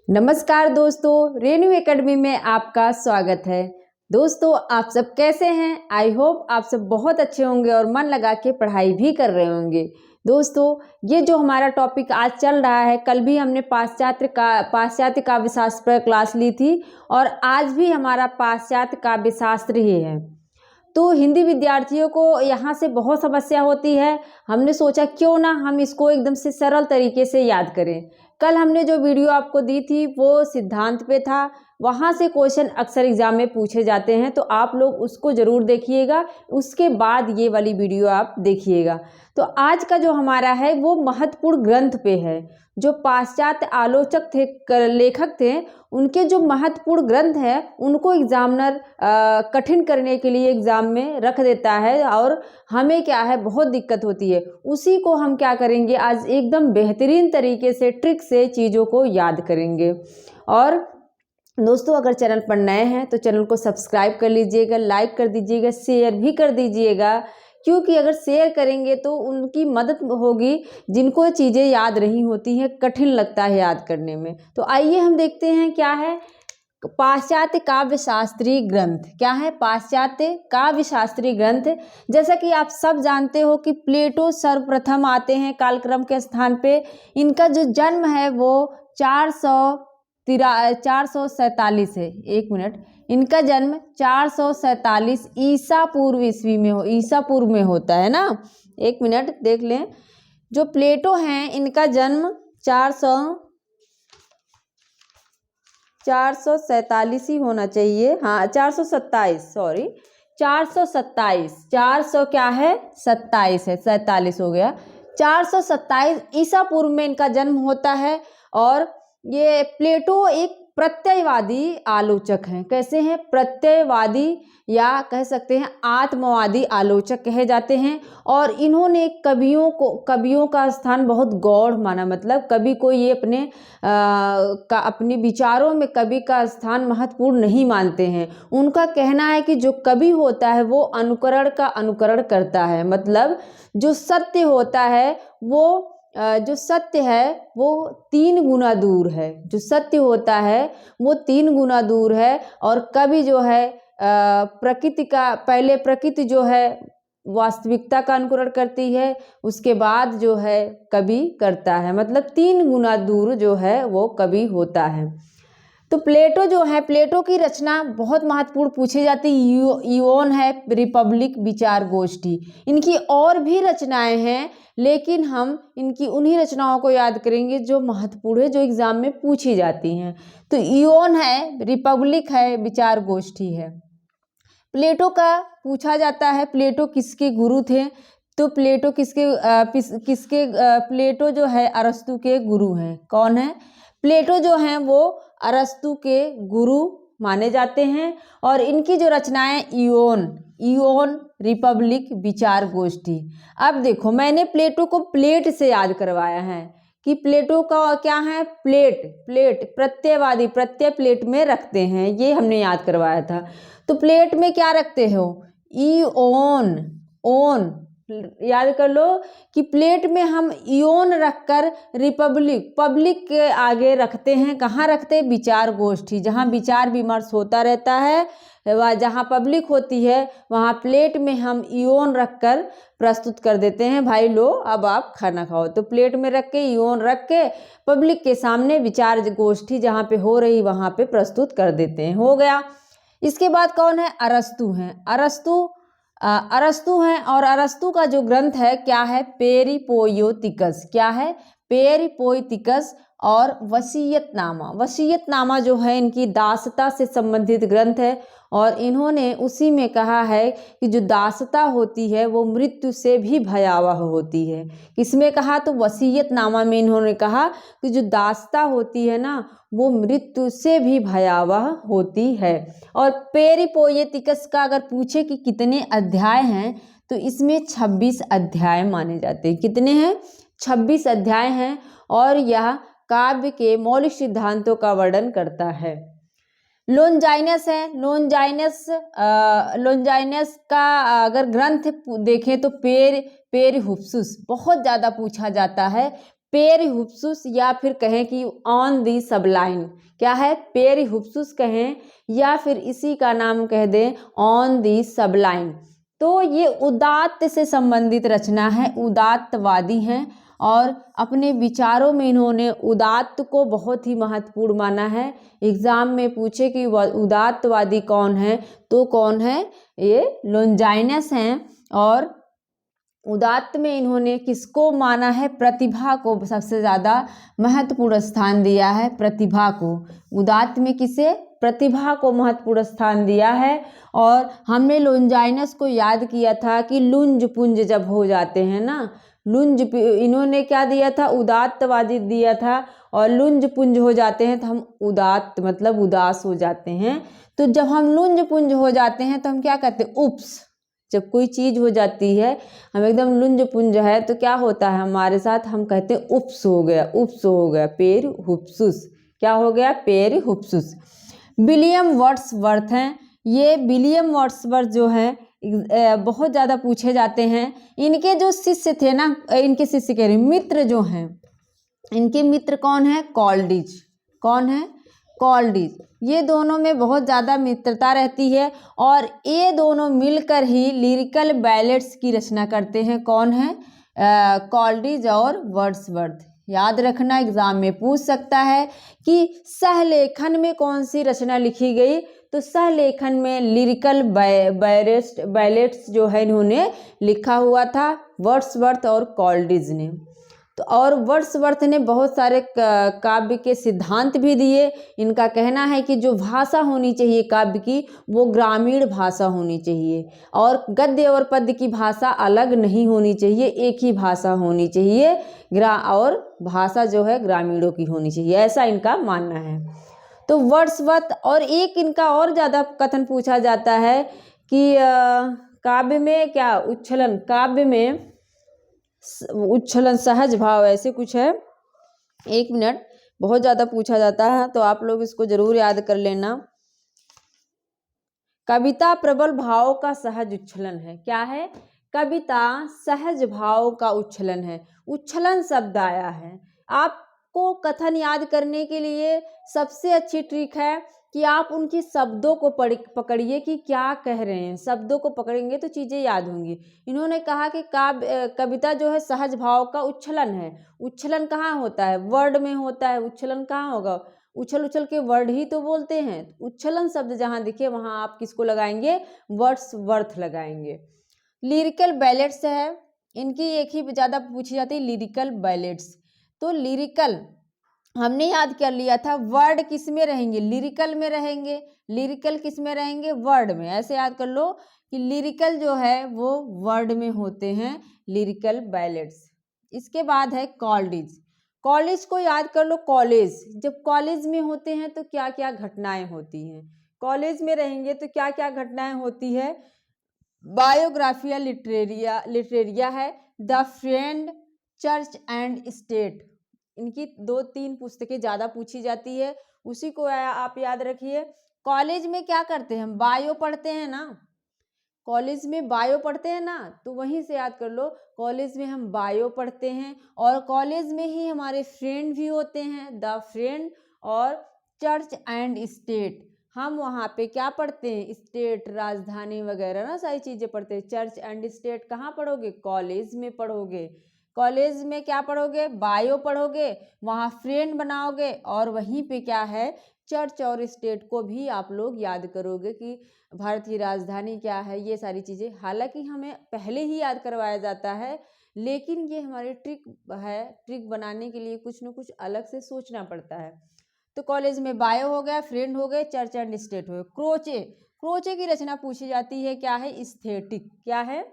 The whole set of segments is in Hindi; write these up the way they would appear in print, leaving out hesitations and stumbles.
नमस्कार दोस्तों, रेन्यू एकेडमी में आपका स्वागत है। दोस्तों, आप सब कैसे हैं? आई होप आप सब बहुत अच्छे होंगे और मन लगा के पढ़ाई भी कर रहे होंगे। दोस्तों, ये जो हमारा टॉपिक आज चल रहा है, कल भी हमने पाश्चात्य काव्यशास्त्र पर क्लास ली थी और आज भी हमारा पाश्चात्य काव्यशास्त्र ही है। तो हिंदी विद्यार्थियों को यहाँ से बहुत समस्या होती है। हमने सोचा क्यों ना हम इसको एकदम से सरल तरीके से याद करें। कल हमने जो वीडियो आपको दी थी वो सिद्धांत पे था, वहाँ से क्वेश्चन अक्सर एग्जाम में पूछे जाते हैं, तो आप लोग उसको ज़रूर देखिएगा। उसके बाद ये वाली वीडियो आप देखिएगा। तो आज का जो हमारा है वो महत्वपूर्ण ग्रंथ पे है। जो पाश्चात्य आलोचक थे, लेखक थे, उनके जो महत्वपूर्ण ग्रंथ है उनको एग्जामिनर कठिन करने के लिए एग्जाम में रख देता है और हमें क्या है बहुत दिक्कत होती है। उसी को हम क्या करेंगे, आज एकदम बेहतरीन तरीके से ट्रिक से चीज़ों को याद करेंगे। और दोस्तों, अगर चैनल पर नए हैं तो चैनल को सब्सक्राइब कर लीजिएगा, लाइक कर दीजिएगा, शेयर भी कर दीजिएगा, क्योंकि अगर शेयर करेंगे तो उनकी मदद होगी जिनको चीज़ें याद नहीं होती हैं, कठिन लगता है याद करने में। तो आइए हम देखते हैं क्या है पाश्चात्य काव्यशास्त्री ग्रंथ। क्या है पाश्चात्य काव्यशास्त्री ग्रंथ? जैसा कि आप सब जानते हो कि प्लेटो सर्वप्रथम आते हैं कालक्रम के स्थान पे। इनका जो जन्म है वो 447 है। एक मिनट, इनका जन्म 447 ईसा पूर्व ईस्वी में ईसा पूर्व में होता है ना। एक मिनट देख लें। जो प्लेटो हैं इनका जन्म 447 ही होना चाहिए। हाँ, 427, सॉरी 427, 400 क्या है 27 है, 47 हो गया। 427 ईसा पूर्व में इनका जन्म होता है। और ये प्लेटो एक प्रत्ययवादी आलोचक हैं। कैसे हैं? प्रत्ययवादी या कह सकते हैं आत्मवादी आलोचक कहे जाते हैं। और इन्होंने कवियों का स्थान बहुत गौड़ माना। मतलब कवि को ये अपने विचारों में कवि का स्थान महत्वपूर्ण नहीं मानते हैं। उनका कहना है कि जो कवि होता है वो अनुकरण का अनुकरण करता है। मतलब जो सत्य होता है वो वो 3 गुना दूर है। जो सत्य होता है वो 3 गुना दूर है। और कवि जो है प्रकृति जो है वास्तविकता का अनुकरण करती है, उसके बाद जो है कवि करता है। मतलब 3 गुना दूर जो है वो कवि होता है। तो प्लेटो जो है, प्लेटो की रचना बहुत महत्वपूर्ण पूछी जाती है। इओन है, रिपब्लिक, विचार गोष्ठी। इनकी और भी रचनाएं हैं, लेकिन हम इनकी उन्हीं रचनाओं को याद करेंगे जो महत्वपूर्ण है, जो एग्जाम में पूछी जाती हैं। तो इओन है, रिपब्लिक है, विचार गोष्ठी है। प्लेटो का पूछा जाता है प्लेटो किसके गुरु थे? तो प्लेटो प्लेटो जो है अरस्तु के गुरु हैं। कौन है? प्लेटो जो हैं वो अरस्तु के गुरु माने जाते हैं। और इनकी जो रचनाएं इओन, रिपब्लिक, विचार गोष्ठी। अब देखो, मैंने प्लेटो को प्लेट से याद करवाया है कि प्लेटो का क्या है, प्लेट प्रत्ययवादी, प्रत्यय प्लेट में रखते हैं, ये हमने याद करवाया था। तो प्लेट में क्या रखते हो? ओन याद कर लो कि प्लेट में हम इओन रखकर पब्लिक के आगे रखते हैं। कहाँ रखते हैं? विचार गोष्ठी, जहाँ विचार विमर्श होता रहता है, वह जहाँ पब्लिक होती है वहाँ प्लेट में हम इओन रखकर प्रस्तुत कर देते हैं। भाई लो, अब आप खाना खाओ। तो प्लेट में रख के, इओन रख के, पब्लिक के सामने विचार गोष्ठी जहाँ पे हो रही वहाँ पे प्रस्तुत कर देते हैं। हो गया। इसके बाद कौन है? अरस्तु हैं। अरस्तु हैं और अरस्तु का जो ग्रंथ है क्या है? पेरिपोयोतिकस। क्या है? पेरिपोयोतिकस और वसीयतनामा जो है इनकी दासता से संबंधित ग्रंथ है। और इन्होंने उसी में कहा है कि जो दासता होती है वो मृत्यु से भी भयावह होती है। किसमें कहा? तो वसीयतनामा में इन्होंने कहा कि जो दासता होती है ना वो मृत्यु से भी भयावह होती है। और पेरिपोएटिकस का अगर पूछे कि कितने अध्याय हैं तो इसमें 26 अध्याय माने जाते हैं। कितने हैं? 26 अध्याय हैं। और यह काव्य के मौलिक सिद्धांतों का वर्णन करता है। लोनजाइनस है। लोनजाइनस का अगर ग्रंथ देखें तो पेरिहुप्सुस बहुत ज़्यादा पूछा जाता है। पेरिहुप्सुस या फिर कहें कि ऑन दी सबलाइन। क्या है? पेरिहुप्सुस कहें या फिर इसी का नाम कह दें ऑन दी सबलाइन। तो ये उदात्त से संबंधित रचना है, उदात्तवादी हैं और अपने विचारों में इन्होंने उदात्त को बहुत ही महत्वपूर्ण माना है। एग्जाम में पूछे कि उदात्तवादी कौन है तो कौन है? ये लोंजाइनस हैं। और उदात्त में इन्होंने किसको माना है? प्रतिभा को सबसे ज़्यादा महत्वपूर्ण स्थान दिया है, प्रतिभा को। उदात्त में किसे? प्रतिभा को महत्वपूर्ण स्थान दिया है। और हमने लोंजाइनस को याद किया था कि लुंज पुंज जब हो जाते हैं ना, इन्होंने क्या दिया था? उदात्तवादी दिया था। और लुंज पुंज हो जाते हैं तो हम उदात्त मतलब उदास हो जाते हैं। तो जब हम लुंज पुंज हो जाते हैं तो हम क्या कहते हैं? उप्स। जब कोई चीज हो जाती है, हम एकदम लुंज पुंज है तो क्या होता है हमारे साथ? हम कहते हैं उप्स हो गया, उप्स हो गया, पेरिहुप्सुस। क्या हो गया? पेरिहुप्सुस। विलियम वर्ड्सवर्थ हैं। ये विलियम वर्ड्सवर्थ जो है बहुत ज़्यादा पूछे जाते हैं। इनके जो शिष्य थे ना, इनके शिष्य कह रही मित्र जो हैं, इनके मित्र कौन है? कॉल्डिज। कौन है? कॉल्डिज। ये दोनों में बहुत ज़्यादा मित्रता रहती है और ये दोनों मिलकर ही लिरिकल बैलेट्स की रचना करते हैं। कौन है? कॉल्डिज और वर्ड्सवर्थ। याद रखना, एग्जाम में पूछ सकता है कि सहलेखन में कौन सी रचना लिखी गई? तो सहलेखन में लिरिकल बैलेट्स जो है इन्होंने लिखा हुआ था, वर्ड्सवर्थ और कॉल्डिज ने। तो और वर्ड्सवर्थ ने बहुत सारे काव्य के सिद्धांत भी दिए। इनका कहना है कि जो भाषा होनी चाहिए काव्य की, वो ग्रामीण भाषा होनी चाहिए और गद्य और पद्य की भाषा अलग नहीं होनी चाहिए, एक ही भाषा होनी चाहिए। और भाषा जो है ग्रामीणों की होनी चाहिए, ऐसा इनका मानना है। तो वर्ड्सवर्थ। और एक इनका और ज़्यादा कथन पूछा जाता है कि काव्य में क्या उच्छलन, काव्य में उच्छलन, सहज भाव, ऐसे कुछ है। एक मिनट, बहुत ज़्यादा पूछा जाता है तो आप लोग इसको जरूर याद कर लेना। कविता प्रबल भाव का सहज उच्छलन है। क्या है? कविता सहज भाव का उच्छलन है। उच्छलन शब्द आया है। आपको कथन याद करने के लिए सबसे अच्छी ट्रिक है कि आप उनकी शब्दों को पकड़िए कि क्या कह रहे हैं। शब्दों को पकड़ेंगे तो चीज़ें याद होंगी। इन्होंने कहा कि कविता जो है सहज भाव का उच्छलन है। उच्छलन कहाँ होता है? वर्ड में होता है। उच्छलन कहाँ होगा? उछल उछल के वर्ड ही तो बोलते हैं। उच्छलन शब्द जहाँ दिखे वहाँ आप किसको लगाएंगे? वर्ड्सवर्थ लगाएंगे। लिरिकल बैलेट्स है, इनकी एक ही ज़्यादा पूछी जाती है, लिरिकल बैलेट्स। तो लिरिकल हमने याद कर लिया था, वर्ड किस में रहेंगे? लिरिकल में रहेंगे। लिरिकल किस में रहेंगे? वर्ड में। ऐसे याद कर लो कि लिरिकल जो है वो वर्ड में होते हैं, लिरिकल बैलेट्स। इसके बाद है कॉल्डिज। कॉलेज को याद कर लो। कॉलेज, जब कॉलेज में होते हैं तो क्या क्या घटनाएं होती हैं? कॉलेज में रहेंगे तो क्या क्या घटनाएं होती है? बायोग्राफिया लिटरेरिया है, the friend, church and state. इनकी 2-3 पुस्तकें ज़्यादा पूछी जाती है, उसी को आप याद रखिए। कॉलेज में क्या करते हैं? हम बायो पढ़ते हैं ना, कॉलेज में बायो पढ़ते हैं ना, तो वहीं से याद कर लो। कॉलेज में हम बायो पढ़ते हैं और कॉलेज में ही हमारे फ्रेंड भी होते हैं, द फ्रेंड और चर्च एंड स्टेट। हम वहाँ पे क्या पढ़ते हैं? स्टेट, राजधानी वगैरह ना सारी चीज़ें पढ़ते हैं। चर्च एंड स्टेट कहाँ पढ़ोगे? कॉलेज में पढ़ोगे। कॉलेज में क्या पढ़ोगे? बायो पढ़ोगे, वहाँ फ्रेंड बनाओगे और वहीं पे क्या है? चर्च और स्टेट को भी आप लोग याद करोगे कि भारत की राजधानी क्या है, ये सारी चीज़ें। हालांकि हमें पहले ही याद करवाया जाता है, लेकिन ये हमारी ट्रिक है। ट्रिक बनाने के लिए कुछ न कुछ अलग से सोचना पड़ता है। तो कॉलेज में बायो हो गया, फ्रेंड हो गए, चर्च एंड स्टेट हो गए। क्रोचे, क्रोचे की रचना पूछी जाती है। क्या है? एस्थेटिक। क्या है?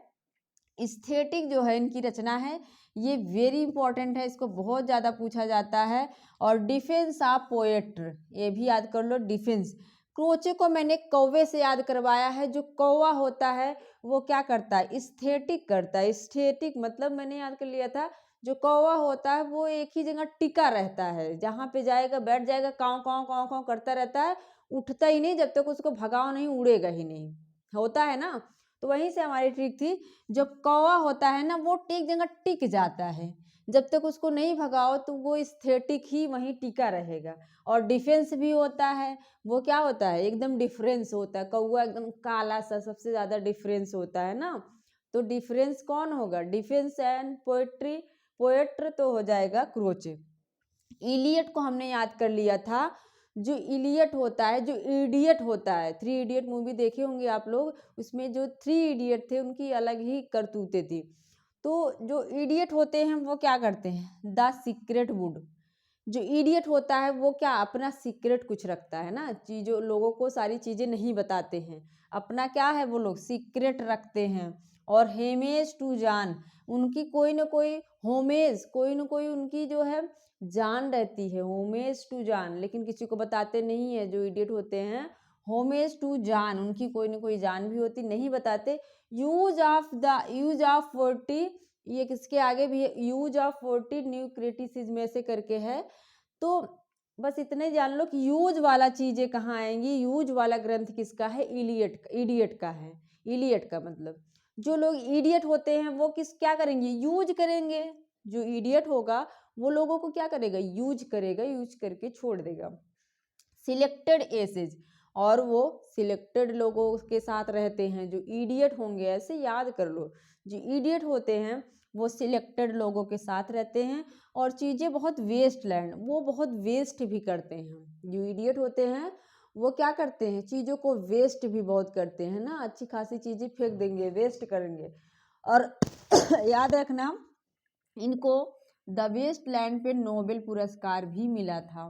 एस्थेटिक जो है इनकी रचना है, ये वेरी इंपॉर्टेंट है, इसको बहुत ज़्यादा पूछा जाता है। और डिफेंस ऑफ पोएट्री, ये भी याद कर लो, डिफेंस। क्रोचे को मैंने कौवे से याद करवाया है। जो कौवा होता है वो क्या करता है? एस्थेटिक करता है। एस्थेटिक मतलब मैंने याद कर लिया था, जो कौवा होता है वो एक ही जगह टिका रहता है, जहाँ पे जाएगा बैठ जाएगा, काँव काँव काँव काँव करता रहता है, उठता ही नहीं जब तक उसको भगाओ नहीं, उड़ेगा ही नहीं, होता है ना। तो वहीं से हमारी ट्रिक थी, जो कौवा होता है ना वो एक जगह टिक जाता है। जब तक उसको नहीं भगाओ तो वो एस्थेटिक ही वहीं टिका रहेगा। और डिफेंस भी होता है, वो क्या होता है, एकदम डिफरेंस होता है, कौवा एकदम काला सा सबसे ज़्यादा डिफरेंस होता है ना। तो डिफरेंस कौन होगा, डिफेंस एंड पोएट्री, पोएट्र तो हो जाएगा क्रोचे। इलियट को हमने याद कर लिया था। जो इलियट होता है, जो इडियट होता है, थ्री इडियट मूवी देखे होंगे आप लोग, उसमें जो थ्री इडियट थे उनकी अलग ही करतूतें थी। तो जो इडियट होते हैं वो क्या करते हैं, द सीक्रेट वुड। जो इडियट होता है वो क्या, अपना सीक्रेट कुछ रखता है ना, चीज़ों लोगों को सारी चीज़ें नहीं बताते हैं, अपना क्या है वो लोग सीक्रेट रखते हैं। और हेमेज टू जान, उनकी कोई ना कोई होमेज, कोई ना कोई उनकी जो है जान रहती है, होमेज टू जान, लेकिन किसी को बताते नहीं है। जो इडियट होते हैं होमेज टू जान, उनकी कोई ना कोई जान भी होती, नहीं बताते। यूज ऑफ 40, ये किसके आगे भी है, यूज ऑफ 40 न्यू क्रिटिसिज्म ऐसे करके है। तो बस इतने जान लो कि यूज वाला चीजें कहाँ आएंगी, यूज वाला ग्रंथ किसका है, इडियट का है। इलियट का मतलब जो लोग इडियट होते हैं वो क्या करेंगे, यूज करेंगे। जो इडियट होगा वो लोगों को क्या करेगा, यूज करेगा, यूज करके छोड़ देगा। सिलेक्टेड एसेज, और वो सिलेक्टेड लोगों के साथ रहते हैं। जो इडियट होंगे, ऐसे याद कर लो, जो इडियट होते हैं वो सिलेक्टेड लोगों के साथ रहते हैं। और चीज़ें बहुत वेस्ट लैंड, वो बहुत वेस्ट भी करते हैं। जो इडियट होते हैं वो क्या करते हैं, चीज़ों को वेस्ट भी बहुत करते हैं ना, अच्छी खासी चीज़ें फेंक देंगे, वेस्ट करेंगे। और याद रखना, इनको द वेस्ट लैंड पे नोबेल पुरस्कार भी मिला था।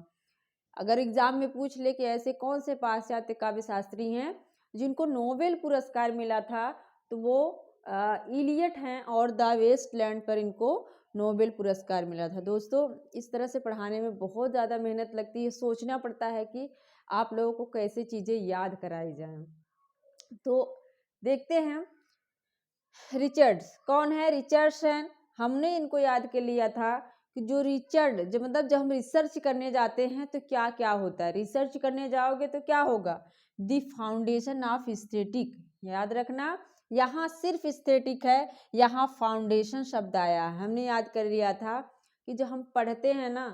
अगर एग्जाम में पूछ ले कि ऐसे कौन से पाश्चात्य काव्य शास्त्री हैं जिनको नोबेल पुरस्कार मिला था, तो वो इलियट हैं, और द वेस्टलैंड पर इनको नोबेल पुरस्कार मिला था। दोस्तों इस तरह से पढ़ाने में बहुत ज़्यादा मेहनत लगती है, सोचना पड़ता है कि आप लोगों को कैसे चीज़ें याद कराई जाएं। तो देखते हैं, रिचर्ड्स कौन है, रिचर्डसन, हमने इनको याद कर लिया था कि जो रिचर्ड, जो मतलब जब हम रिसर्च करने जाते हैं तो क्या क्या होता है, रिसर्च करने जाओगे तो क्या होगा, द फाउंडेशन ऑफ एस्थेटिक, याद रखना यहाँ सिर्फ एस्थेटिक है, यहाँ फाउंडेशन शब्द आया है। हमने याद कर लिया था कि जो हम पढ़ते हैं ना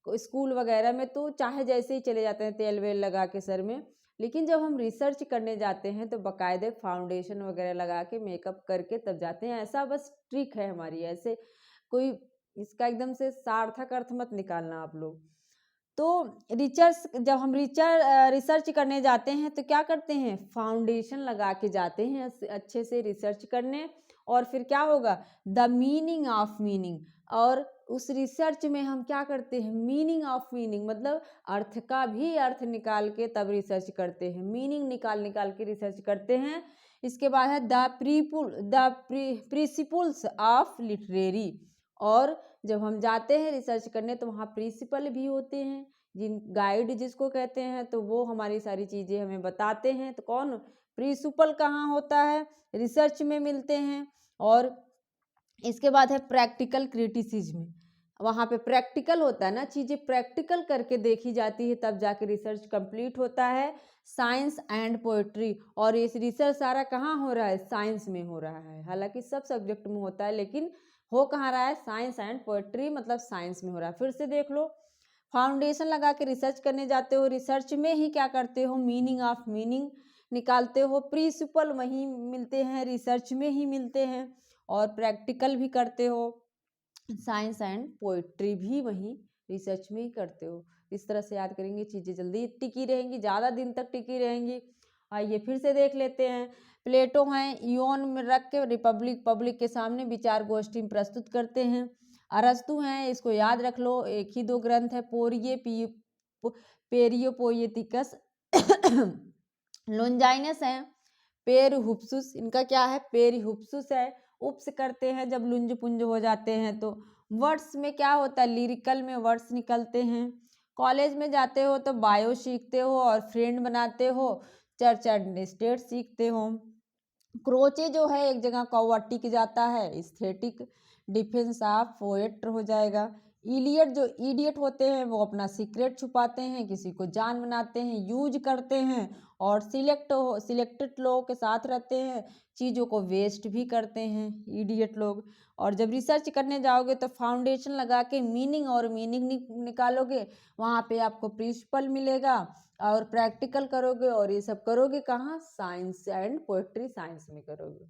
स्कूल वगैरह में, तो चाहे जैसे ही चले जाते हैं तेल वेल लगा के सर में, लेकिन जब हम रिसर्च करने जाते हैं तो बाकायदे फाउंडेशन वगैरह लगा के मेकअप करके तब जाते हैं। ऐसा बस ट्रिक है हमारी, ऐसे कोई इसका एकदम से सार्थक अर्थ मत निकालना आप लोग। तो जब हम रिसर्च करने जाते हैं तो क्या करते हैं, फाउंडेशन लगा के जाते हैं अच्छे से रिसर्च करने। और फिर क्या होगा, द मीनिंग ऑफ मीनिंग, और उस रिसर्च में हम क्या करते हैं, मीनिंग ऑफ मीनिंग, मतलब अर्थ का भी अर्थ निकाल के तब रिसर्च करते हैं, मीनिंग निकाल निकाल के रिसर्च करते हैं। इसके बाद है द प्रिंसिपल्स ऑफ लिटरेरी, और जब हम जाते हैं रिसर्च करने तो वहाँ प्रिंसिपल भी होते हैं, जिन गाइड जिसको कहते हैं, तो वो हमारी सारी चीज़ें हमें बताते हैं। तो कौन, प्रिंसिपल कहाँ होता है, रिसर्च में मिलते हैं। और इसके बाद है प्रैक्टिकल क्रिटिसिज्म, वहाँ पे प्रैक्टिकल होता है ना, चीज़ें प्रैक्टिकल करके देखी जाती है तब जाके रिसर्च कंप्लीट होता है। साइंस एंड पोएट्री, और ये रिसर्च सारा कहाँ हो रहा है, साइंस में हो रहा है। हालांकि सब सब्जेक्ट में होता है, लेकिन हो कहाँ रहा है, साइंस एंड पोएट्री, मतलब साइंस में हो रहा है। फिर से देख लो, फाउंडेशन लगा के रिसर्च करने जाते हो, रिसर्च में ही क्या करते हो, मीनिंग ऑफ मीनिंग निकालते हो। प्रिंसिपल वहीं मिलते हैं, रिसर्च में ही मिलते हैं। और प्रैक्टिकल भी करते हो, साइंस एंड पोइट्री भी वहीं रिसर्च में ही करते हो। इस तरह से याद करेंगे, चीज़ें जल्दी टिकी रहेंगी, ज़्यादा दिन तक टिकी रहेंगी। आइए फिर से देख लेते हैं। प्लेटो हैं, इयोन में रख के पब्लिक के सामने विचार गोष्ठी में प्रस्तुत करते हैं। अरस्तु हैं, इसको याद रख लो, एक ही दो ग्रंथ है, पेरियो पोएटिकस। लोंजाइनस हैं, पेरहुप्सुस, इनका क्या है, पेरहुप्सुस है, उप्स करते हैं जब लुंज पुंज हो जाते हैं। तो वर्ड्स में क्या होता है, लिरिकल में वर्ड्स निकलते हैं। कॉलेज में जाते हो तो बायो सीखते हो और फ्रेंड बनाते हो, चर्च एंड स्टेट सीखते हो। क्रोचे जो है एक जगह कौवा टिक जाता है, एस्थेटिक, डिफेंस ऑफ पोएट्र हो जाएगा। इलियट जो इडियट होते हैं वो अपना सीक्रेट छुपाते हैं, किसी को जान बनाते हैं, यूज करते हैं और सिलेक्टेड लोगों के साथ रहते हैं, चीज़ों को वेस्ट भी करते हैं इडियट लोग। और जब रिसर्च करने जाओगे तो फाउंडेशन लगा के मीनिंग निकालोगे, वहाँ पे आपको प्रिंसिपल मिलेगा और प्रैक्टिकल करोगे और ये सब करोगे कहाँ, साइंस एंड पोएट्री साइंस में करोगे।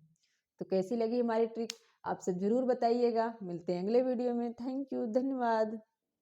तो कैसी लगी हमारी ट्रिक आप सब जरूर बताइएगा। मिलते हैं अगले वीडियो में। थैंक यू, धन्यवाद।